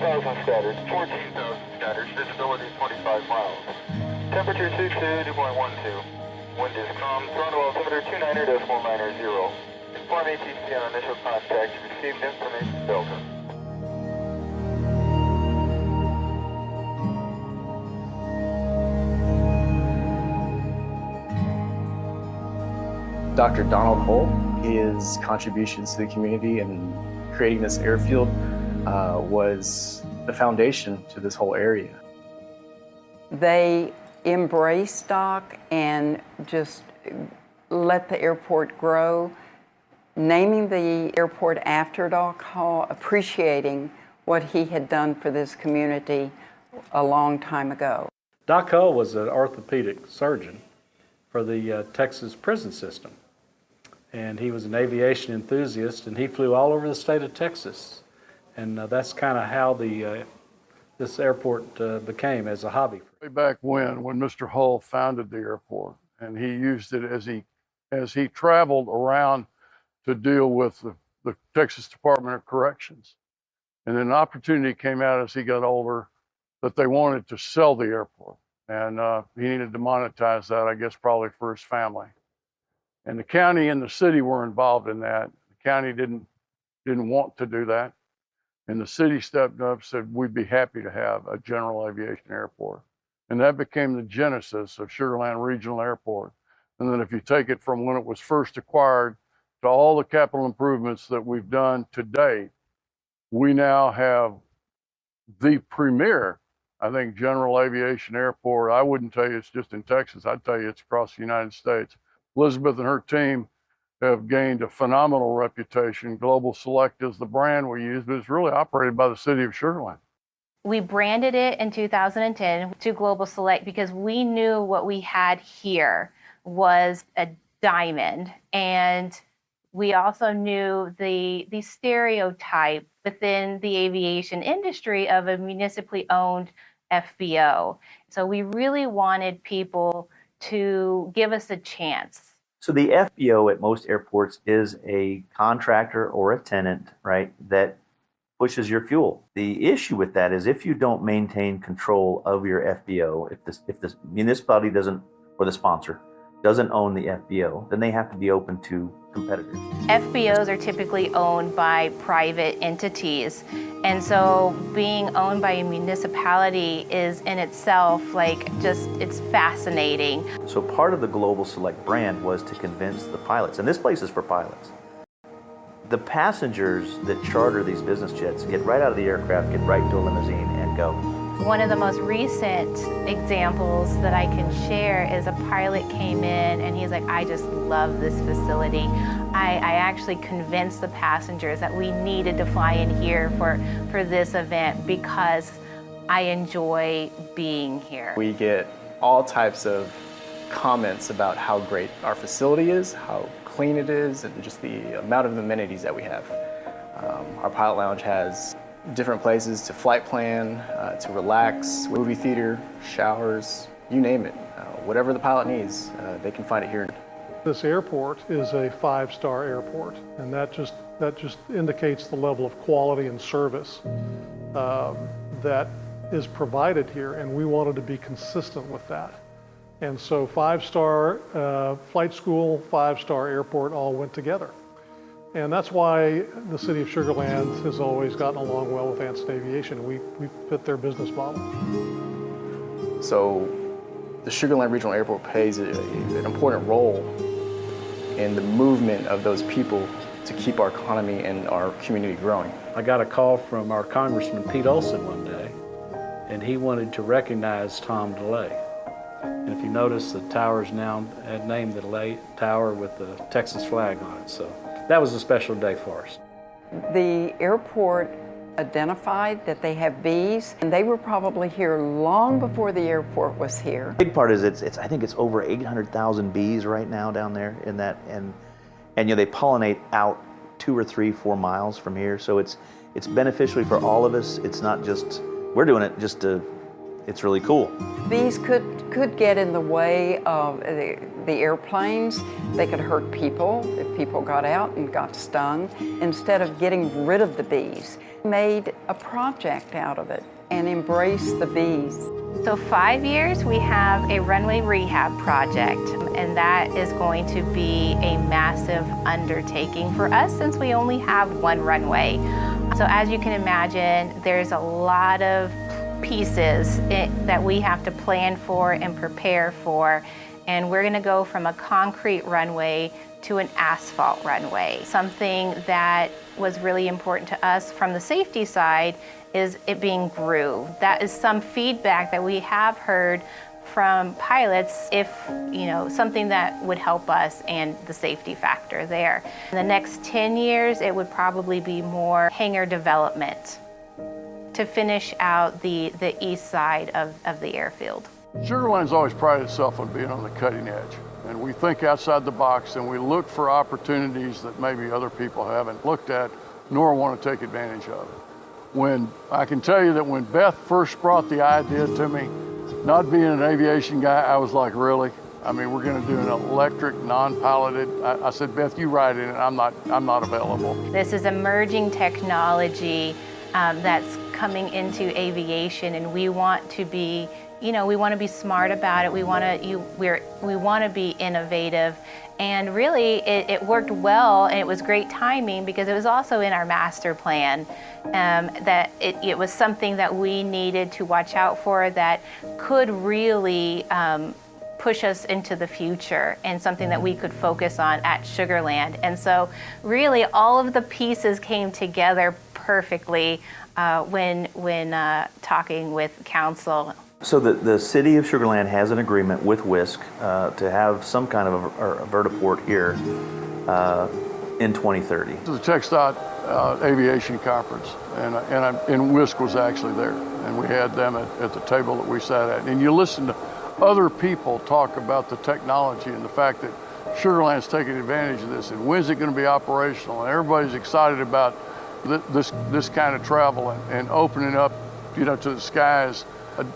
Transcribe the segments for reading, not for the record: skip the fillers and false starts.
6,000 scattered, 14,000 scattered, visibility 25 miles. Temperature 62.12. Wind is calm, throttle altimeter 29.90. Inform ATC on initial contact, received information Delta. Dr. Donald Hull, his contributions to the community and creating this airfield was the foundation to this whole area. They embraced Doc and just let the airport grow, naming the airport after Doc Hull, appreciating what he had done for this community a long time ago. Doc Hull was an orthopedic surgeon for the Texas prison system. And he was an aviation enthusiast, and he flew all over the state of Texas. And that's kind of how this airport became as a hobby. Way back when Mr. Hull founded the airport, and he used it as he traveled around to deal with the Texas Department of Corrections. And then an opportunity came out as he got older that they wanted to sell the airport. And he needed to monetize that, I guess, probably for his family. And the county and the city were involved in that. The county didn't want to do that. And the city stepped up, said, we'd be happy to have a general aviation airport. And that became the genesis of Sugar Land Regional Airport. And then if you take it from when it was first acquired to all the capital improvements that we've done to date, we now have the premier, I think, general aviation airport. I wouldn't tell you it's just in Texas. I'd tell you it's across the United States. Elizabeth and her team have gained a phenomenal reputation. Global Select is the brand we use, but it's really operated by the city of Sugar Land. We branded it in 2010 to Global Select because we knew what we had here was a diamond. And we also knew the stereotype within the aviation industry of a municipally owned FBO. So we really wanted people to give us a chance. So the FBO at most airports is a contractor or a tenant, right, that pushes your fuel. The issue with that is if you don't maintain control of your FBO, if the municipality doesn't, or the sponsor, doesn't own the FBO, then they have to be open to competitors. FBOs are typically owned by private entities. And so being owned by a municipality is in itself it's fascinating. So part of the Global Select brand was to convince the pilots, and this place is for pilots. The passengers that charter these business jets get right out of the aircraft, get right into a limousine and go. One of the most recent examples that I can share is a pilot came in and he's like, I just love this facility. I actually convinced the passengers that we needed to fly in here for this event because I enjoy being here. We get all types of comments about how great our facility is, how clean it is, and just the amount of amenities that we have. Our pilot lounge has different places to flight plan, to relax, movie theater, showers, you name it. Whatever the pilot needs, they can find it here. This airport is a 5-star airport, and that just indicates the level of quality and service that is provided here, and we wanted to be consistent with that. And so 5-star flight school, 5-star airport all went together. And that's why the city of Sugar Land has always gotten along well with Ansett Aviation. We fit their business model. So the Sugar Land Regional Airport plays an important role in the movement of those people to keep our economy and our community growing. I got a call from our Congressman Pete Olson one day, and he wanted to recognize Tom DeLay. And if you notice, the tower's now named the DeLay Tower with the Texas flag on it. So that was a special day for us. The airport identified that they have bees, and they were probably here long before the airport was here. Big part is I think it's over 800,000 bees right now down there in that, and they pollinate out 2 or 3, 4 miles from here. So it's beneficial for all of us. It's not just we're doing it just to. It's really cool. Bees could get in the way of the airplanes. They could hurt people if people got out and got stung. Instead of getting rid of the bees, Made a project out of it and embraced the bees. So 5 years, we have a runway rehab project, and that is going to be a massive undertaking for us since we only have one runway. So as you can imagine, there's a lot of pieces that we have to plan for and prepare for, and we're going to go from a concrete runway to an asphalt runway. Something that was really important to us from the safety side is it being grooved. That is some feedback that we have heard from pilots, if something that would help us and the safety factor there. In the next 10 years, it would probably be more hangar development to finish out the east side of the airfield. Sugar Land's always prided itself on being on the cutting edge. And we think outside the box and we look for opportunities that maybe other people haven't looked at nor want to take advantage of. I can tell you that when Beth first brought the idea to me, not being an aviation guy, I was like, really? I mean, we're going to do an electric, non-piloted. I said, Beth, you ride in it. I'm not available. This is emerging technology that's coming into aviation, and we want to be, we want to be smart about it. We want to be innovative. And really, it worked well, and it was great timing because it was also in our master plan that it was something that we needed to watch out for that could really push us into the future and something that we could focus on at Sugar Land. And so really all of the pieces came together perfectly when talking with council. So the city of Sugar Land has an agreement with WISC to have some kind of a vertiport here in 2030. This is the TxDOT Aviation Conference, and WISC was actually there, and we had them at the table that we sat at. And you listen to other people talk about the technology and the fact that Sugar Land's taking advantage of this, and when's it going to be operational, and everybody's excited about this kind of travel and opening up, to the skies.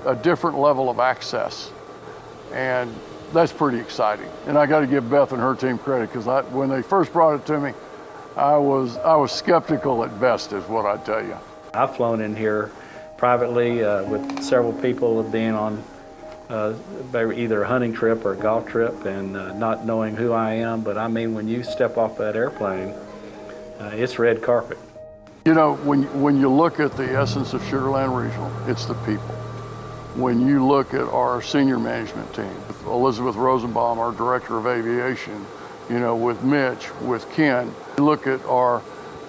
A different level of access, and that's pretty exciting. And I got to give Beth and her team credit because when they first brought it to me, I was skeptical at best, is what I tell you. I've flown in here privately with several people being on either a hunting trip or a golf trip and not knowing who I am. But I mean, when you step off that airplane, it's red carpet. When you look at the essence of Sugar Land Regional, it's the people. When you look at our senior management team, Elizabeth Rosenbaum, our director of aviation, with Mitch, with Ken, you look at our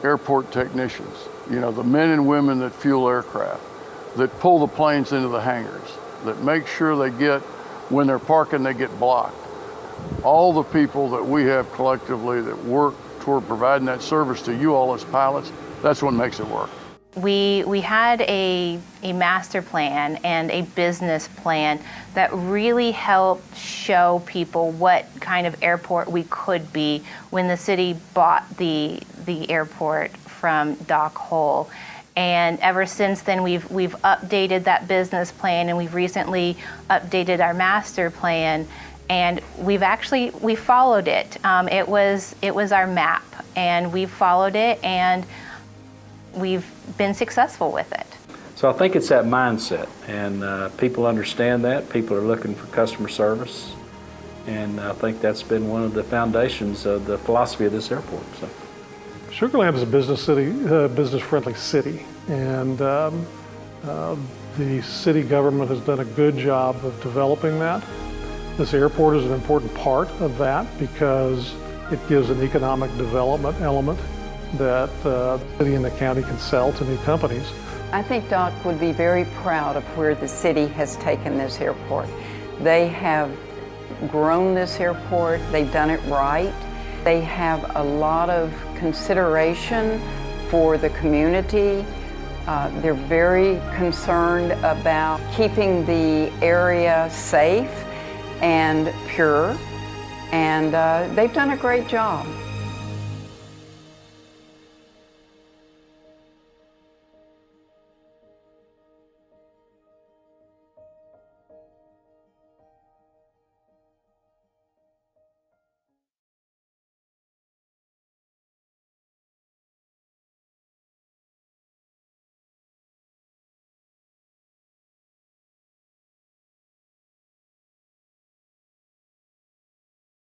airport technicians, the men and women that fuel aircraft, that pull the planes into the hangars, that make sure when they're parking, they get blocked. All the people that we have collectively that work toward providing that service to you all as pilots, that's what makes it work. We had a master plan and a business plan that really helped show people what kind of airport we could be when the city bought the airport from Doc Hole. And ever since then, we've updated that business plan, and we've recently updated our master plan, and we followed it. It was our map, and we followed it, and we've been successful with it. So I think it's that mindset, and people understand that. People are looking for customer service, and I think that's been one of the foundations of the philosophy of this airport. So. Sugar Land is a business-friendly city, and the city government has done a good job of developing that. This airport is an important part of that because it gives an economic development element that the city and the county can sell to new companies. I think Doc would be very proud of where the city has taken this airport. They have grown this airport, they've done it right. They have a lot of consideration for the community. They're very concerned about keeping the area safe and pure, and they've done a great job.